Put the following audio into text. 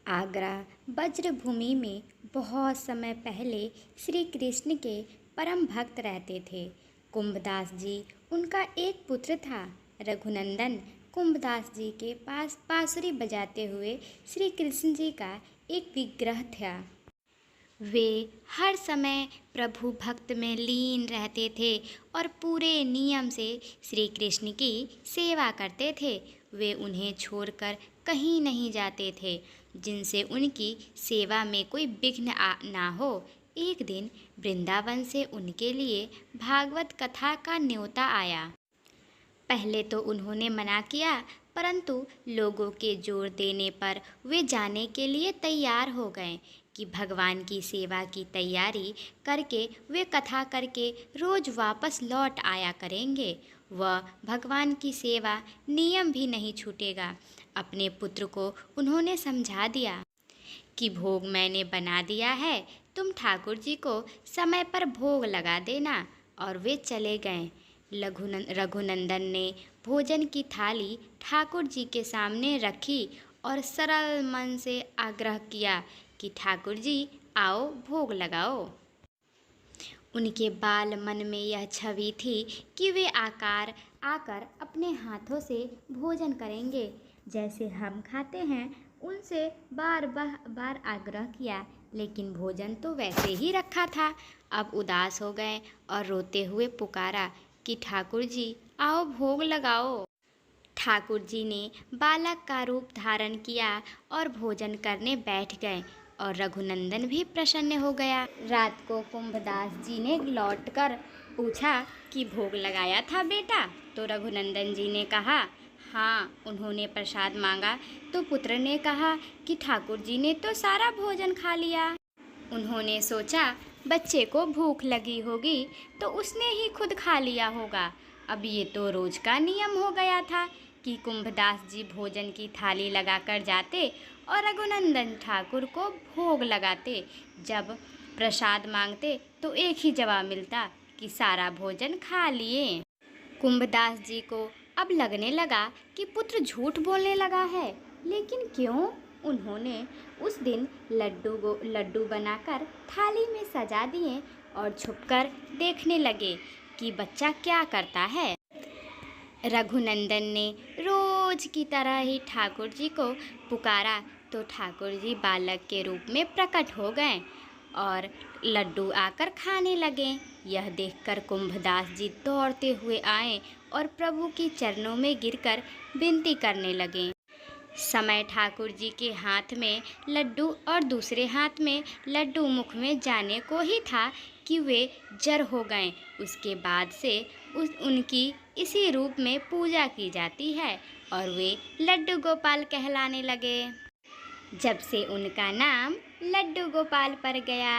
आगरा वज्रभूमि में बहुत समय पहले श्री कृष्ण के परम भक्त रहते थे। कुंभदास जी उनका एक पुत्र था। रघुनंदन कुंभदास जी के पास बांसुरी बजाते हुए श्री कृष्ण जी का एक विग्रह था। वे हर समय प्रभु भक्त में लीन रहते थे और पूरे नियम से श्री कृष्ण की सेवा करते थे। वे उन्हें छोड़कर कहीं नहीं जाते थे जिनसे उनकी सेवा में कोई विघ्न ना हो। एक दिन वृंदावन से उनके लिए भागवत कथा का न्योता आया। पहले तो उन्होंने मना किया, परंतु लोगों के जोर देने पर वे जाने के लिए तैयार हो गए कि भगवान की सेवा की तैयारी करके वे कथा करके रोज वापस लौट आया करेंगे। वह भगवान की सेवा नियम भी नहीं छूटेगा। अपने पुत्र को उन्होंने समझा दिया कि भोग मैंने बना दिया है, तुम ठाकुर जी को समय पर भोग लगा देना। और वे चले गए। रघुनंदन ने भोजन की थाली ठाकुर जी के सामने रखी और सरल मन से आग्रह किया कि ठाकुर जी आओ भोग लगाओ। उनके बाल मन में यह छवि थी कि वे आकर अपने हाथों से भोजन करेंगे, जैसे हम खाते हैं। उनसे बार आग्रह किया, लेकिन भोजन तो वैसे ही रखा था। अब उदास हो गए और रोते हुए पुकारा कि ठाकुर जी आओ भोग लगाओ। ठाकुर जी ने बालक का रूप धारण किया और भोजन करने बैठ गए और रघुनंदन भी प्रसन्न हो गया। रात को कुंभदास जी ने लौटकर पूछा कि भोग लगाया था बेटा? तो रघुनंदन जी ने कहा हाँ। उन्होंने प्रसाद मांगा तो पुत्र ने कहा कि ठाकुर जी ने तो सारा भोजन खा लिया। उन्होंने सोचा बच्चे को भूख लगी होगी तो उसने ही खुद खा लिया होगा। अब ये तो रोज का नियम हो गया था कि कुंभदास जी भोजन की थाली लगाकर जाते और रघुनंदन ठाकुर को भोग लगाते। जब प्रसाद मांगते तो एक ही जवाब मिलता कि सारा भोजन खा लिए। कुंभदास जी को अब लगने लगा कि पुत्र झूठ बोलने लगा है, लेकिन क्यों? उन्होंने उस दिन लड्डू बनाकर थाली में सजा दिए और छुपकर देखने लगे कि बच्चा क्या करता है। रघुनंदन ने रोज की तरह ही ठाकुर जी को पुकारा तो ठाकुर जी बालक के रूप में प्रकट हो गए और लड्डू आकर खाने लगे। यह देखकर कुंभदास जी दौड़ते हुए आए और प्रभु के चरणों में गिरकर विनती करने लगे। समय ठाकुर जी के हाथ में लड्डू और दूसरे हाथ में लड्डू मुख में जाने को ही था कि वे जर हो गए। उसके बाद से उनकी इसी रूप में पूजा की जाती है और वे लड्डू गोपाल कहलाने लगे। जब से उनका नाम लड्डू गोपाल पड़ गया।